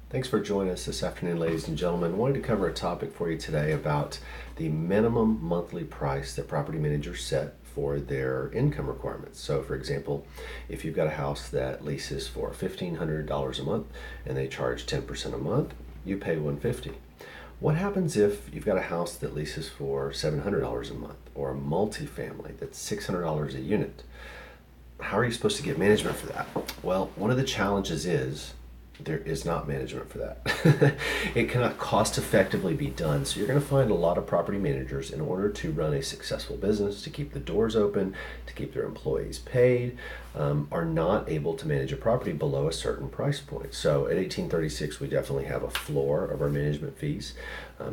Thanks for joining us this afternoon, ladies and gentlemen. I wanted to cover a topic for you today about the minimum monthly price that property managers set for their income requirements. So, for example, if you've got a house that leases for $1,500 a month and they charge 10% a month, you pay $150. What happens if you've got a house that leases for $700 a month or a multifamily that's $600 a unit? How are you supposed to get management for that? Well, one of the challenges is there is not management for that. It cannot cost effectively be done. So you're going to find a lot of property managers, in order to run a successful business, to keep the doors open, to keep their employees paid, are not able to manage a property below a certain price point. So at 1836, we definitely have a floor of our management fees.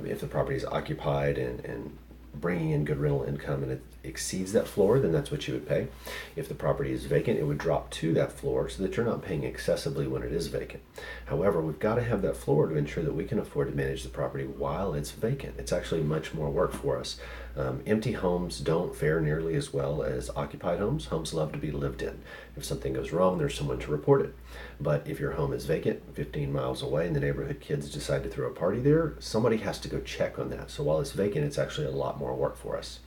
If the property is occupied and bringing in good rental income and it exceeds that floor, then that's what you would pay. If the property is vacant, it would drop to that floor so that you're not paying excessively when it is vacant. However, we've got to have that floor to ensure that we can afford to manage the property while it's vacant. It's actually much more work for us. Empty homes don't fare nearly as well as occupied homes. Homes love to be lived in. If something goes wrong, there's someone to report it. But if your home is vacant, 15 miles away, and the neighborhood kids decide to throw a party there, somebody has to go check on that. So while it's vacant, it's actually a lot more work for us.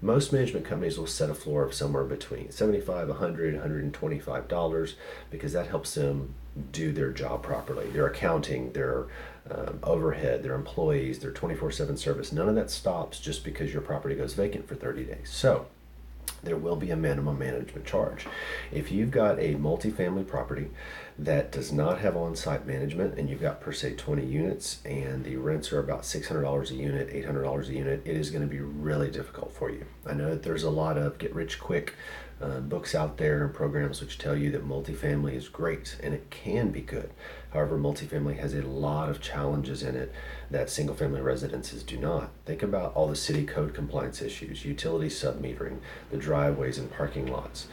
Most management companies will set a floor of somewhere between $75, $100, $125 because that helps them do their job properly. Their accounting, their overhead, their employees, their 24/7 service. None of that stops just because your property goes vacant for 30 days. So there will be a minimum management charge. If you've got a multifamily property that does not have on-site management and you've got per se 20 units and the rents are about $600 a unit, $800 a unit, it is going to be really difficult for you. I know that there's a lot of get rich quick books out there and programs which tell you that multifamily is great, and it can be good. However, multifamily has a lot of challenges in it that single family residences do not. Think about all the city code compliance issues, utility submetering, the driveways and parking lots,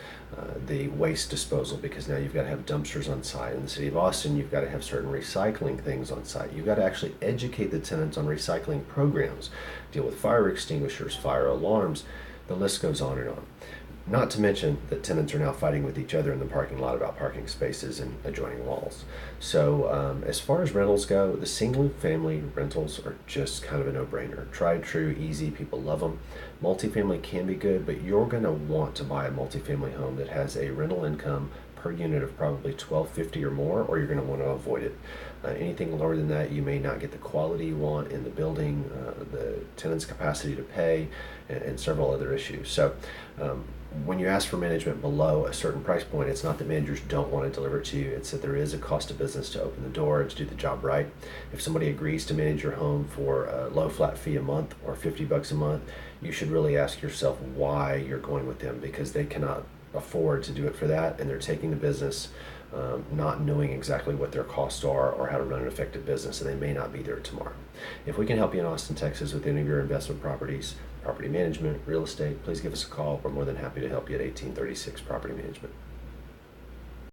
the waste disposal, because now you've got to have dumpsters on site. In the city of Austin, you've got to have certain recycling things on site. You've got to actually educate the tenants on recycling programs, deal with fire extinguishers, fire alarms. The list goes on and on. Not to mention that tenants are now fighting with each other in the parking lot about parking spaces and adjoining walls. So as far as rentals go, the single family rentals are just kind of a no-brainer. Tried, true, easy, people love them. Multifamily can be good, but you're going to want to buy a multifamily home that has a rental income per unit of probably $1,250 or more, or you're going to want to avoid it. Anything lower than that, you may not get the quality you want in the building, the tenant's capacity to pay, and several other issues. So when you ask for management below a certain price point, it's not that managers don't want to deliver it to you. It's that there is a cost of business to open the door and to do the job right. If somebody agrees to manage your home for a low flat fee a month or $50 a month, you should really ask yourself why you're going with them, because they cannot afford to do it for that, and they're taking the business not knowing exactly what their costs are or how to run an effective business, and they may not be there tomorrow. If we can help you in Austin, Texas with any of your investment properties, property management, real estate, please give us a call. We're more than happy to help you at 1836 Property Management.